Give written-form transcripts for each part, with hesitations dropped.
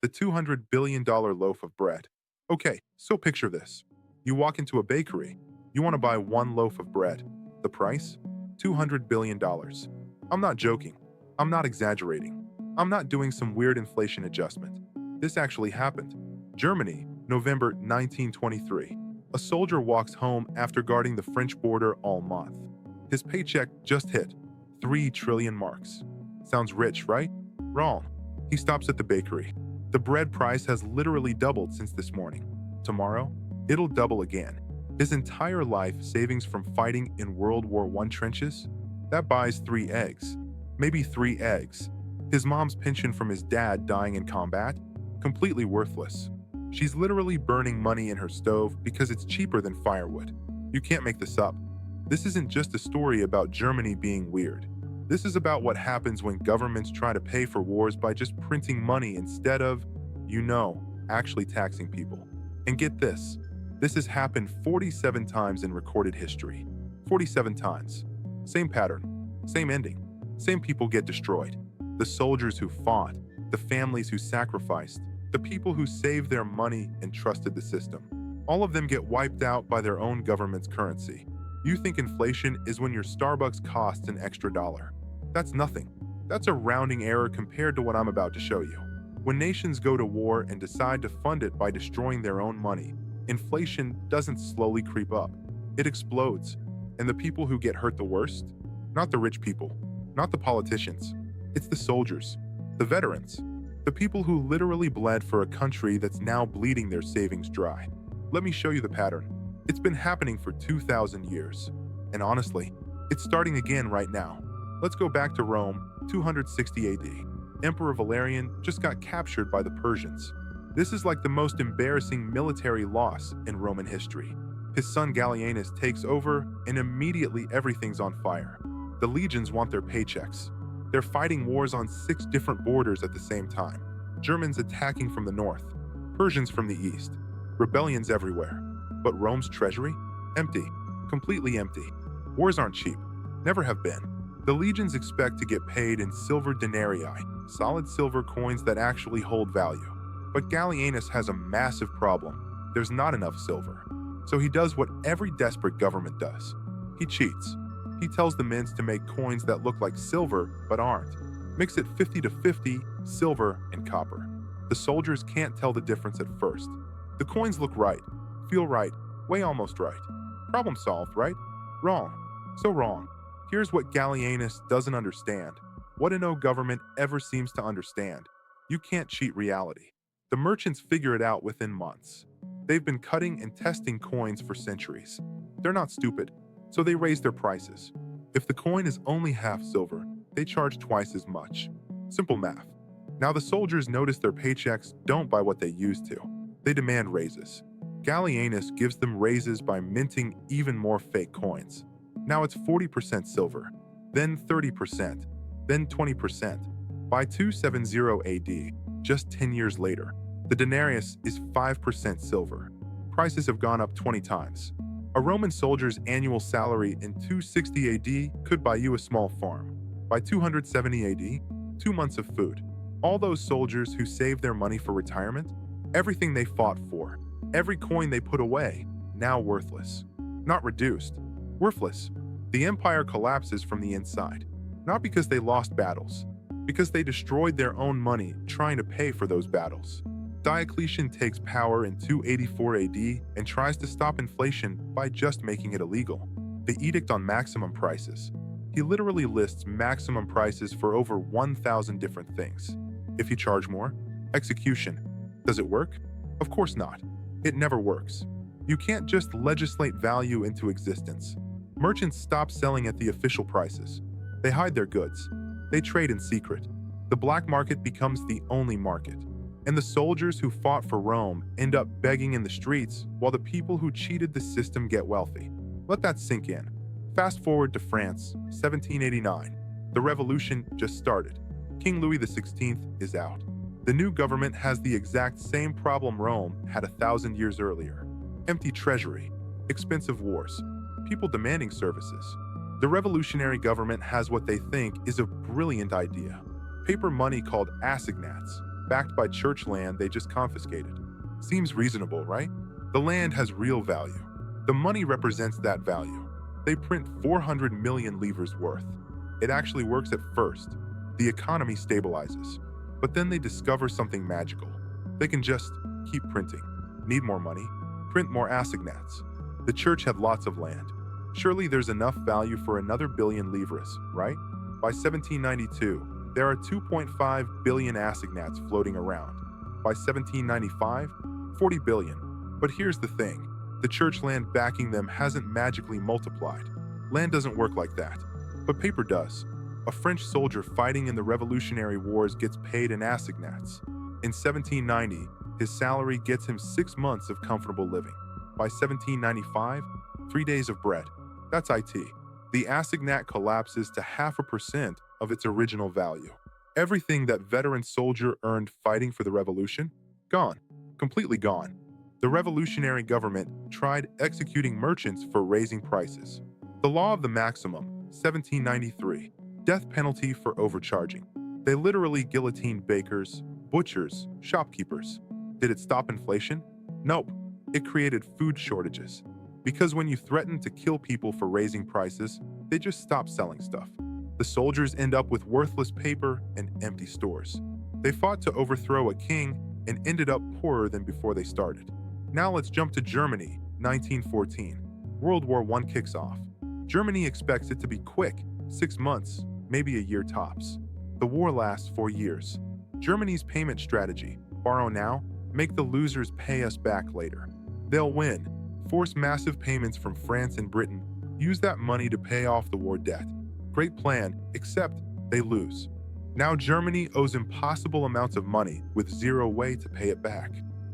The $200 billion loaf of bread. Okay, so picture this. You walk into a bakery. You want to buy one loaf of bread. The price? $200 billion. I'm not joking. I'm not exaggerating. I'm not doing some weird inflation adjustment. This actually happened. Germany, November 1923. A soldier walks home after guarding the French border all month. His paycheck just hit 3 trillion marks. Sounds rich, right? Wrong. He stops at the bakery. The bread price has literally doubled since this morning. Tomorrow, it'll double again. His entire life savings from fighting in World War I trenches? That buys 3 eggs. Maybe 3 eggs. His mom's pension from his dad dying in combat? Completely worthless. She's literally burning money in her stove because it's cheaper than firewood. You can't make this up. This isn't just a story about Germany being weird. This is about what happens when governments try to pay for wars by just printing money instead of, actually taxing people. And get this, this has happened 47 times in recorded history. 47 times. Same pattern, same ending, same people get destroyed. The soldiers who fought, the families who sacrificed, the people who saved their money and trusted the system. All of them get wiped out by their own government's currency. You think inflation is when your Starbucks costs an extra dollar. That's nothing. That's a rounding error compared to what I'm about to show you. When nations go to war and decide to fund it by destroying their own money, inflation doesn't slowly creep up. It explodes. And the people who get hurt the worst? Not the rich people, not the politicians. It's the soldiers, the veterans, the people who literally bled for a country that's now bleeding their savings dry. Let me show you the pattern. It's been happening for 2,000 years. And honestly, it's starting again right now. Let's go back to Rome, 260 AD. Emperor Valerian just got captured by the Persians. This is like the most embarrassing military loss in Roman history. His son Gallienus takes over, and immediately everything's on fire. The legions want their paychecks. They're fighting wars on 6 different borders at the same time. Germans attacking from the north, Persians from the east. Rebellions everywhere. But Rome's treasury? Empty. Completely empty. Wars aren't cheap. Never have been. The legions expect to get paid in silver denarii, solid silver coins that actually hold value. But Gallienus has a massive problem. There's not enough silver. So he does what every desperate government does. He cheats. He tells the mints to make coins that look like silver but aren't. Mix it 50-50, silver and copper. The soldiers can't tell the difference at first. The coins look right, feel right, weigh almost right. Problem solved, right? Wrong. So wrong. Here's what Gallienus doesn't understand. What no government ever seems to understand. You can't cheat reality. The merchants figure it out within months. They've been cutting and testing coins for centuries. They're not stupid, so they raise their prices. If the coin is only half silver, they charge twice as much. Simple math. Now the soldiers notice their paychecks don't buy what they used to. They demand raises. Gallienus gives them raises by minting even more fake coins. Now it's 40% silver, then 30%, then 20%. By 270 AD, just 10 years later, the denarius is 5% silver. Prices have gone up 20 times. A Roman soldier's annual salary in 260 AD could buy you a small farm. By 270 AD, 2 months of food. All those soldiers who saved their money for retirement, everything they fought for, every coin they put away, now worthless. Not reduced, worthless. The empire collapses from the inside. Not because they lost battles, because they destroyed their own money trying to pay for those battles. Diocletian takes power in 284 AD and tries to stop inflation by just making it illegal. The Edict on Maximum Prices. He literally lists maximum prices for over 1,000 different things. If you charge more, execution. Does it work? Of course not. It never works. You can't just legislate value into existence. Merchants stop selling at the official prices. They hide their goods. They trade in secret. The black market becomes the only market. And the soldiers who fought for Rome end up begging in the streets while the people who cheated the system get wealthy. Let that sink in. Fast forward to France, 1789. The revolution just started. King Louis XVI is out. The new government has the exact same problem Rome had 1,000 years earlier. Empty treasury, expensive wars, people demanding services. The revolutionary government has what they think is a brilliant idea. Paper money called assignats. backed by church land they just confiscated. Seems reasonable, right? The land has real value. The money represents that value. They print 400 million livres worth. It actually works at first. The economy stabilizes. But then they discover something magical. They can just keep printing. Need more money? Print more assignats. The church had lots of land. Surely there's enough value for another billion livres, right? By 1792, there are 2.5 billion assignats floating around. By 1795, 40 billion. But here's the thing. The church land backing them hasn't magically multiplied. Land doesn't work like that. But paper does. A French soldier fighting in the Revolutionary Wars gets paid in assignats. In 1790, his salary gets him 6 months of comfortable living. By 1795, 3 days of bread. That's IT. The assignat collapses to 0.5% of its original value. Everything that veteran soldier earned fighting for the revolution? Gone. Completely gone. The revolutionary government tried executing merchants for raising prices. The law of the maximum, 1793, death penalty for overcharging. They literally guillotined bakers, butchers, shopkeepers. Did it stop inflation? Nope. It created food shortages. Because when you threaten to kill people for raising prices, they just stop selling stuff. The soldiers end up with worthless paper and empty stores. They fought to overthrow a king and ended up poorer than before they started. Now let's jump to Germany, 1914. World War I kicks off. Germany expects it to be quick, 6 months, maybe a year tops. The war lasts 4 years. Germany's payment strategy, borrow now, make the losers pay us back later. They'll win, force massive payments from France and Britain, use that money to pay off the war debt. Great plan, except they lose. Now Germany owes impossible amounts of money with zero way to pay it back.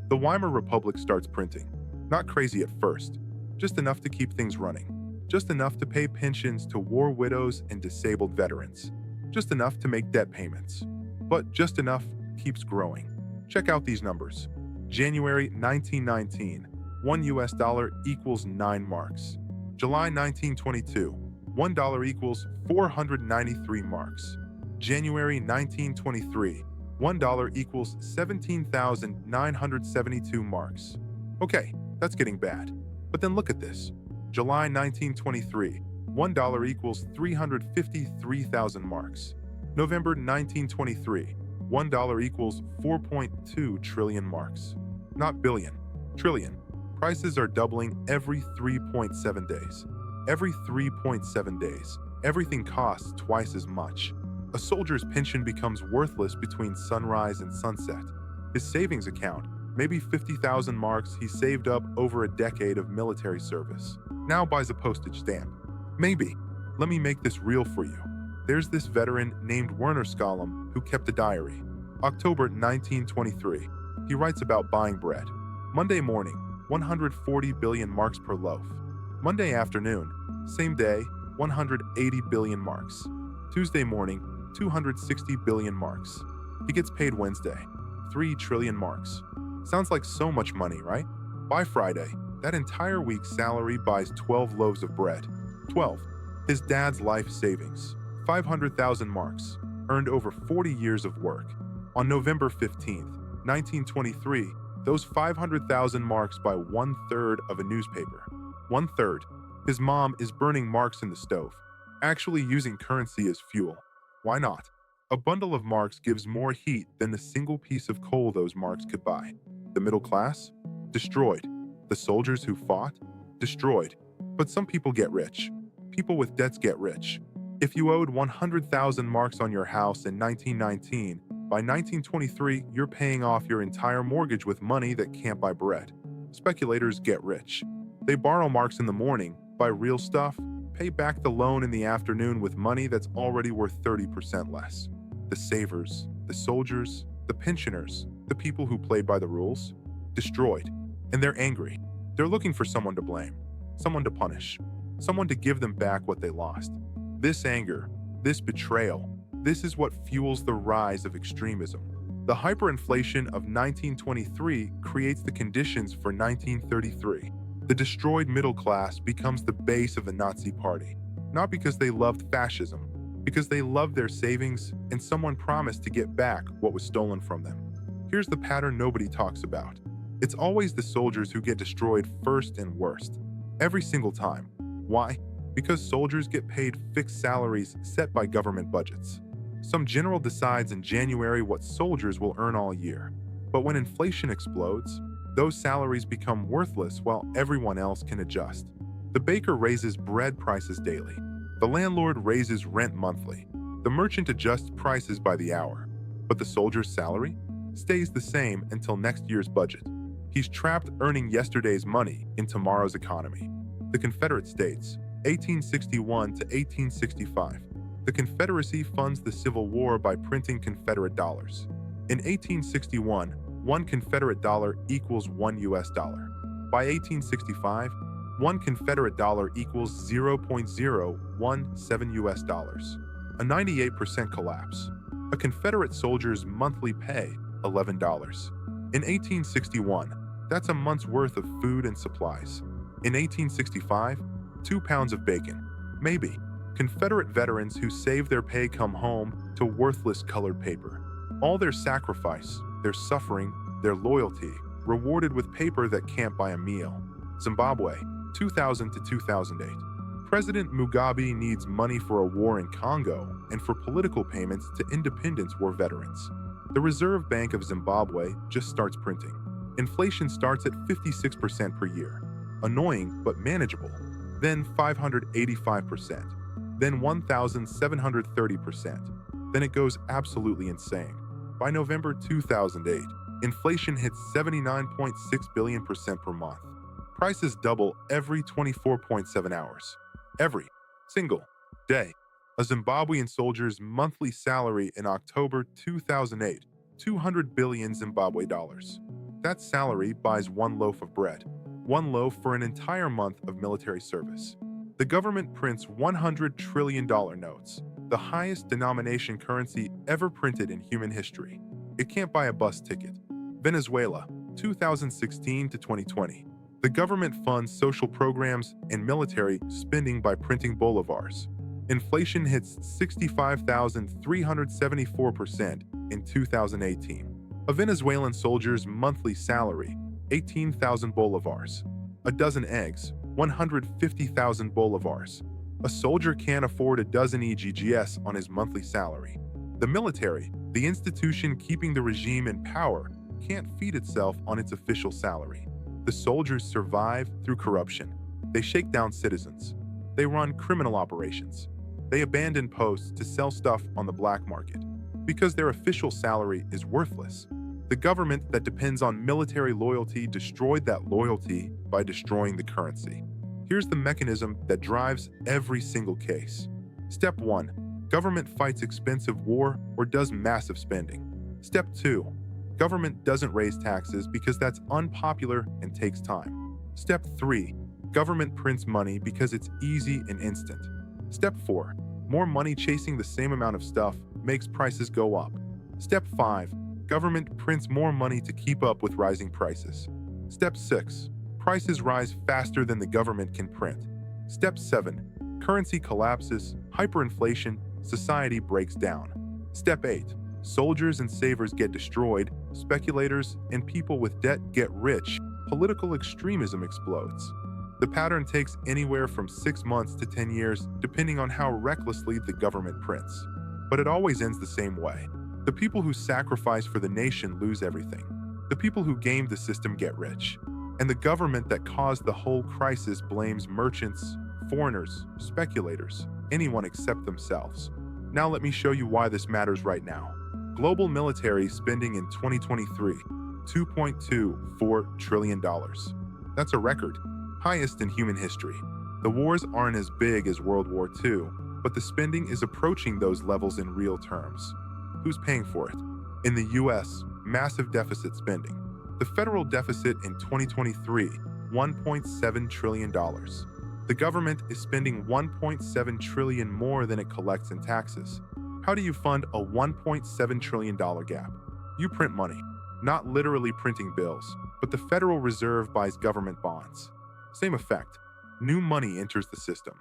The Weimar Republic starts printing. Not crazy at first, just enough to keep things running. Just enough to pay pensions to war widows and disabled veterans. Just enough to make debt payments. But just enough keeps growing. Check out these numbers. January 1919, $1 equals 9 marks. July 1922, $1 equals 493 marks. January 1923, $1 equals 17,972 marks. Okay, that's getting bad. But then look at this. July 1923, $1 equals 353,000 marks. November 1923, $1 equals 4.2 trillion marks. Not billion, trillion. Prices are doubling every 3.7 days. Every 3.7 days, everything costs twice as much. A soldier's pension becomes worthless between sunrise and sunset. His savings account, maybe 50,000 marks he saved up over a decade of military service, now buys a postage stamp. Maybe. Let me make this real for you. There's this veteran named Werner Skolem who kept a diary. October 1923. He writes about buying bread. Monday morning, 140 billion marks per loaf. Monday afternoon, same day, 180 billion marks. Tuesday morning, 260 billion marks. He gets paid Wednesday, 3 trillion marks. Sounds like so much money, right? By Friday, that entire week's salary buys 12 loaves of bread. 12. His dad's life savings, 500,000 marks, earned over 40 years of work. On November 15th, 1923, those 500,000 marks buy 1/3 of a newspaper. 1/3. His mom is burning marks in the stove, actually using currency as fuel. Why not? A bundle of marks gives more heat than the single piece of coal those marks could buy. The middle class? Destroyed. The soldiers who fought? Destroyed. But some people get rich. People with debts get rich. If you owed 100,000 marks on your house in 1919, by 1923, you're paying off your entire mortgage with money that can't buy bread. Speculators get rich. They borrow marks in the morning, buy real stuff, pay back the loan in the afternoon with money that's already worth 30% less. The savers, the soldiers, the pensioners, the people who played by the rules, destroyed. And they're angry. They're looking for someone to blame, someone to punish, someone to give them back what they lost. This anger, this betrayal, this is what fuels the rise of extremism. The hyperinflation of 1923 creates the conditions for 1933. The destroyed middle class becomes the base of the Nazi Party, not because they loved fascism, because they loved their savings and someone promised to get back what was stolen from them. Here's the pattern nobody talks about. It's always the soldiers who get destroyed first and worst. Every single time. Why? Because soldiers get paid fixed salaries set by government budgets. Some general decides in January what soldiers will earn all year. But when inflation explodes, those salaries become worthless while everyone else can adjust. The baker raises bread prices daily. The landlord raises rent monthly. The merchant adjusts prices by the hour. But the soldier's salary stays the same until next year's budget. He's trapped earning yesterday's money in tomorrow's economy. The Confederate States, 1861 to 1865. The Confederacy funds the Civil War by printing Confederate dollars. In 1861, one Confederate dollar equals $1. By 1865, one Confederate dollar equals $0.017. A 98% collapse. A Confederate soldier's monthly pay, $11. In 1861, that's a month's worth of food and supplies. In 1865, 2 pounds of bacon. Maybe. Confederate veterans who save their pay come home to worthless colored paper. All their sacrifice, their suffering, their loyalty, rewarded with paper that can't buy a meal. Zimbabwe, 2000 to 2008. President Mugabe needs money for a war in Congo and for political payments to Independence War veterans. The Reserve Bank of Zimbabwe just starts printing. Inflation starts at 56% per year. Annoying, but manageable. Then 585%. Then 1,730%. Then it goes absolutely insane. By November 2008, inflation hits 79.6 billion% per month. Prices double every 24.7 hours. Every single day. A Zimbabwean soldier's monthly salary in October 2008, 200 billion Zimbabwe dollars. That salary buys one loaf of bread. One loaf for an entire month of military service. The government prints $100 trillion notes, the highest denomination currency ever printed in human history. It can't buy a bus ticket. Venezuela, 2016 to 2020. The government funds social programs and military spending by printing bolivars. Inflation hits 65,374% in 2018. A Venezuelan soldier's monthly salary, 18,000 bolivars. A dozen eggs, 150,000 bolivars. A soldier can't afford a dozen EGGS on his monthly salary. The military, the institution keeping the regime in power, can't feed itself on its official salary. The soldiers survive through corruption. They shake down citizens. They run criminal operations. They abandon posts to sell stuff on the black market because their official salary is worthless. The government that depends on military loyalty destroyed that loyalty by destroying the currency. Here's the mechanism that drives every single case. Step 1. Government fights expensive war or does massive spending. Step 2. Government doesn't raise taxes because that's unpopular and takes time. Step 3. Government prints money because it's easy and instant. Step 4. More money chasing the same amount of stuff makes prices go up. Step 5. Government prints more money to keep up with rising prices. Step 6. Prices rise faster than the government can print. Step 7. Currency collapses, hyperinflation, society breaks down. Step 8. Soldiers and savers get destroyed, speculators and people with debt get rich, political extremism explodes. The pattern takes anywhere from 6 months to 10 years, depending on how recklessly the government prints. But it always ends the same way. The people who sacrifice for the nation lose everything. The people who game the system get rich. And the government that caused the whole crisis blames merchants, foreigners, speculators, anyone except themselves. Now let me show you why this matters right now. Global military spending in 2023, $2.24 trillion. That's a record, highest in human history. The wars aren't as big as World War II, but the spending is approaching those levels in real terms. Who's paying for it? In the US, massive deficit spending. The federal deficit in 2023, $1.7 trillion. The government is spending $1.7 trillion more than it collects in taxes. How do you fund a $1.7 trillion gap? You print money, not literally printing bills, but the Federal Reserve buys government bonds. Same effect. New money enters the system.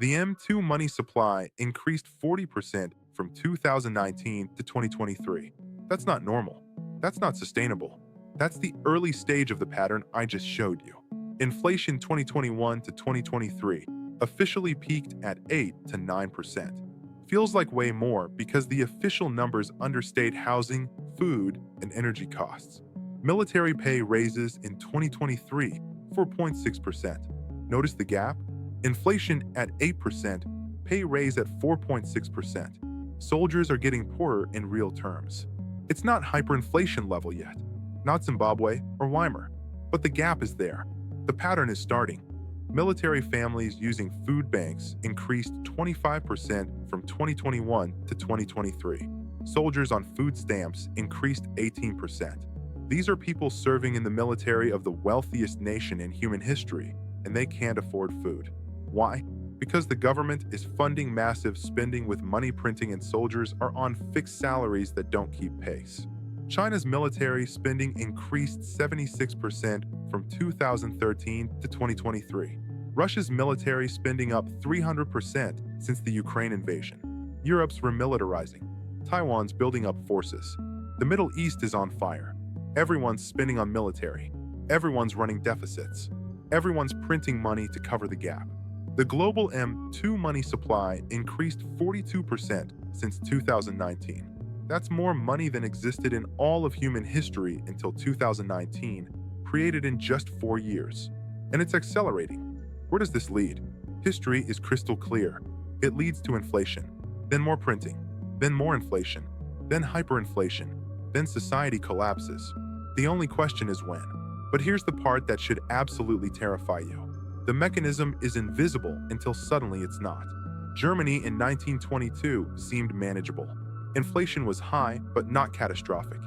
The M2 money supply increased 40% from 2019 to 2023. That's not normal. That's not sustainable. That's the early stage of the pattern I just showed you. Inflation 2021 to 2023 officially peaked at 8 to 9%. Feels like way more because the official numbers understate housing, food, and energy costs. Military pay raises in 2023 4.6%. Notice the gap? Inflation at 8%, pay raise at 4.6%. Soldiers are getting poorer in real terms. It's not hyperinflation level yet, not Zimbabwe or Weimar, but the gap is there. The pattern is starting. Military families using food banks increased 25% from 2021 to 2023. Soldiers on food stamps increased 18%. These are people serving in the military of the wealthiest nation in human history, and they can't afford food. Why? Because the government is funding massive spending with money printing and soldiers are on fixed salaries that don't keep pace. China's military spending increased 76% from 2013 to 2023. Russia's military spending up 300% since the Ukraine invasion. Europe's remilitarizing. Taiwan's building up forces. The Middle East is on fire. Everyone's spending on military. Everyone's running deficits. Everyone's printing money to cover the gap. The global M2 money supply increased 42% since 2019. That's more money than existed in all of human history until 2019, created in just 4 years. And it's accelerating. Where does this lead? History is crystal clear. It leads to inflation, then more printing, then more inflation, then hyperinflation, then society collapses. The only question is when. But here's the part that should absolutely terrify you. The mechanism is invisible until suddenly it's not. Germany in 1922 seemed manageable. Inflation was high, but not catastrophic.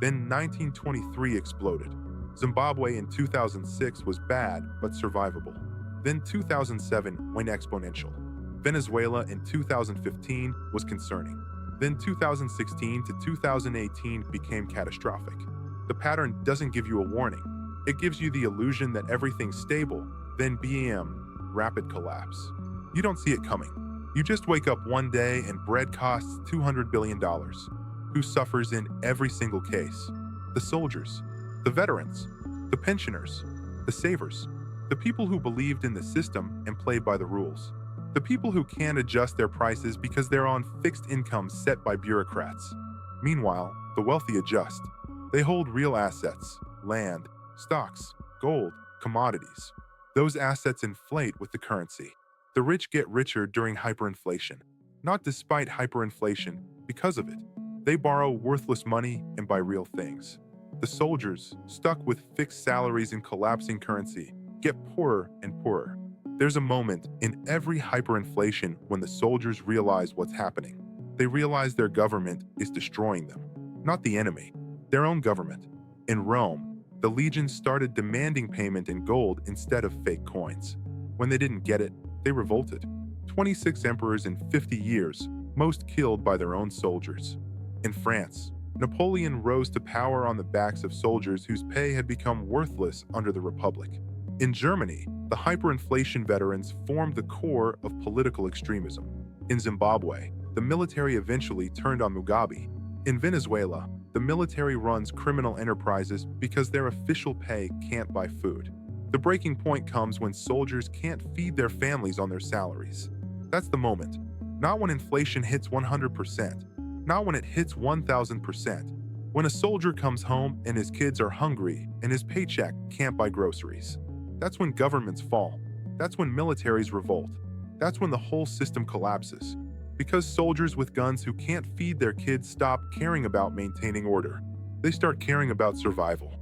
Then 1923 exploded. Zimbabwe in 2006 was bad, but survivable. Then 2007 went exponential. Venezuela in 2015 was concerning. Then 2016 to 2018 became catastrophic. The pattern doesn't give you a warning. It gives you the illusion that everything's stable, then BAM, rapid collapse. You don't see it coming. You just wake up one day and bread costs $200 billion. Who suffers in every single case? The soldiers, the veterans, the pensioners, the savers, the people who believed in the system and played by the rules. The people who can't adjust their prices because they're on fixed incomes set by bureaucrats. Meanwhile, the wealthy adjust. They hold real assets, land, stocks, gold, commodities. Those assets inflate with the currency. The rich get richer during hyperinflation. Not despite hyperinflation, because of it. They borrow worthless money and buy real things. The soldiers, stuck with fixed salaries and collapsing currency, get poorer and poorer. There's a moment in every hyperinflation when the soldiers realize what's happening. They realize their government is destroying them. Not the enemy, their own government. In Rome, the legions started demanding payment in gold instead of fake coins. When they didn't get it, they revolted. 26 emperors in 50 years, most killed by their own soldiers. In France, Napoleon rose to power on the backs of soldiers whose pay had become worthless under the Republic. In Germany, the hyperinflation veterans formed the core of political extremism. In Zimbabwe, the military eventually turned on Mugabe. In Venezuela, the military runs criminal enterprises because their official pay can't buy food. The breaking point comes when soldiers can't feed their families on their salaries. That's the moment. Not when inflation hits 100%, not when it hits 1,000%. When a soldier comes home and his kids are hungry and his paycheck can't buy groceries. That's when governments fall. That's when militaries revolt. That's when the whole system collapses. Because soldiers with guns who can't feed their kids stop caring about maintaining order. They start caring about survival.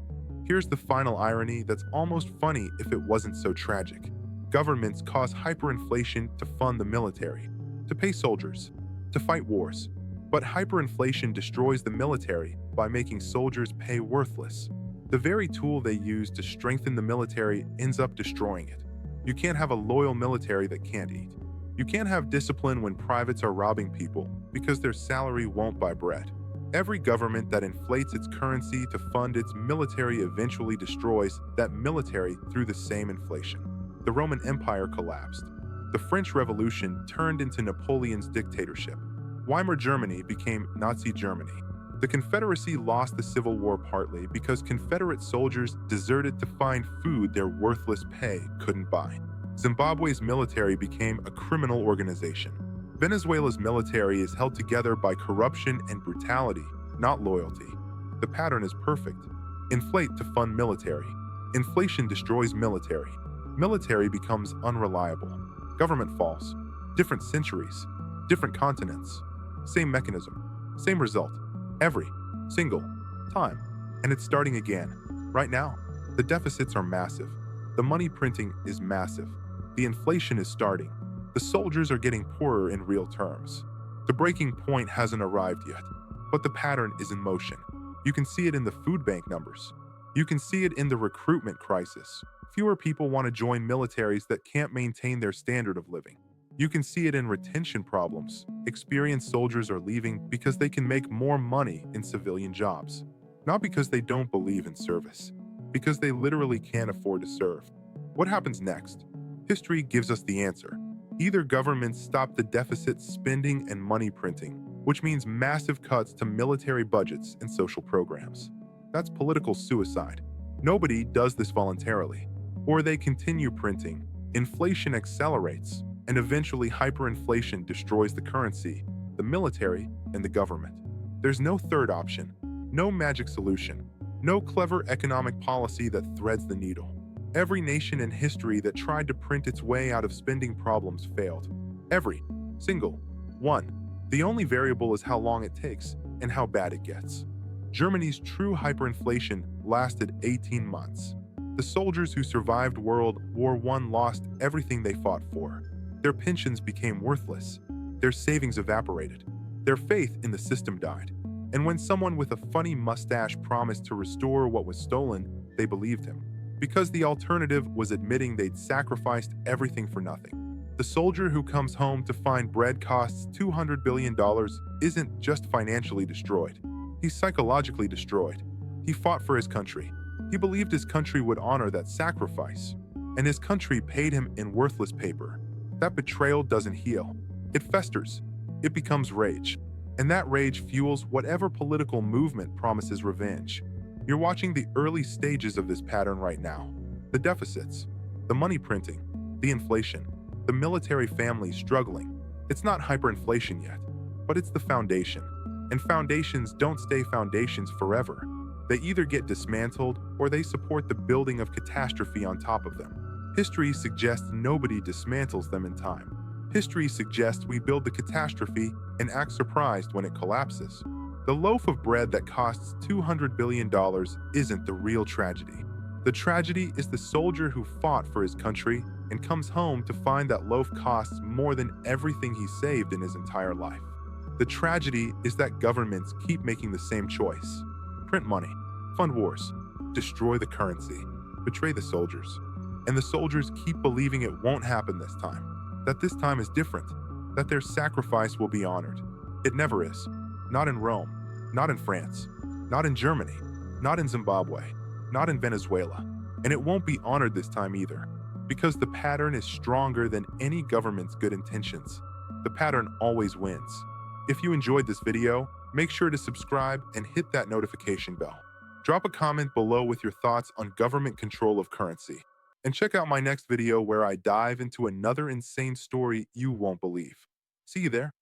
Here's the final irony that's almost funny if it wasn't so tragic. Governments cause hyperinflation to fund the military, to pay soldiers, to fight wars. But hyperinflation destroys the military by making soldiers pay worthless. The very tool they use to strengthen the military ends up destroying it. You can't have a loyal military that can't eat. You can't have discipline when privates are robbing people because their salary won't buy bread. Every government that inflates its currency to fund its military eventually destroys that military through the same inflation. The Roman Empire collapsed. The French Revolution turned into Napoleon's dictatorship. Weimar Germany became Nazi Germany. The Confederacy lost the Civil War partly because Confederate soldiers deserted to find food their worthless pay couldn't buy. Zimbabwe's military became a criminal organization. Venezuela's military is held together by corruption and brutality, not loyalty. The pattern is perfect. Inflate to fund military. Inflation destroys military. Military becomes unreliable. Government falls. Different centuries, different continents. Same mechanism, same result. Every single time. And it's starting again. Right now, the deficits are massive. The money printing is massive. The inflation is starting. The soldiers are getting poorer in real terms. The breaking point hasn't arrived yet, but the pattern is in motion. You can see it in the food bank numbers. You can see it in the recruitment crisis. Fewer people want to join militaries that can't maintain their standard of living. You can see it in retention problems. Experienced soldiers are leaving because they can make more money in civilian jobs. Not because they don't believe in service, because they literally can't afford to serve. What happens next? History gives us the answer. Either governments stop the deficit spending and money printing, which means massive cuts to military budgets and social programs. That's political suicide. Nobody does this voluntarily. Or they continue printing. Inflation accelerates, and eventually hyperinflation destroys the currency, the military, and the government. There's no third option, no magic solution, no clever economic policy that threads the needle. Every nation in history that tried to print its way out of spending problems failed. Every single one. The only variable is how long it takes and how bad it gets. Germany's true hyperinflation lasted 18 months. The soldiers who survived World War I lost everything they fought for. Their pensions became worthless. Their savings evaporated. Their faith in the system died. And when someone with a funny mustache promised to restore what was stolen, they believed him. Because the alternative was admitting they'd sacrificed everything for nothing. The soldier who comes home to find bread costs $200 billion isn't just financially destroyed. He's psychologically destroyed. He fought for his country. He believed his country would honor that sacrifice. And his country paid him in worthless paper. That betrayal doesn't heal. It festers. It becomes rage. And that rage fuels whatever political movement promises revenge. You're watching the early stages of this pattern right now. The deficits, the money printing, the inflation, the military families struggling. It's not hyperinflation yet, but it's the foundation. And foundations don't stay foundations forever. They either get dismantled or they support the building of catastrophe on top of them. History suggests nobody dismantles them in time. History suggests we build the catastrophe and act surprised when it collapses. The loaf of bread that costs $200 billion isn't the real tragedy. The tragedy is the soldier who fought for his country and comes home to find that loaf costs more than everything he saved in his entire life. The tragedy is that governments keep making the same choice. Print money, fund wars, destroy the currency, betray the soldiers. And the soldiers keep believing it won't happen this time, that this time is different, that their sacrifice will be honored. It never is. Not in Rome, not in France, not in Germany, not in Zimbabwe, not in Venezuela. And it won't be honored this time either, because the pattern is stronger than any government's good intentions. The pattern always wins. If you enjoyed this video, make sure to subscribe and hit that notification bell. Drop a comment below with your thoughts on government control of currency. And check out my next video where I dive into another insane story you won't believe. See you there.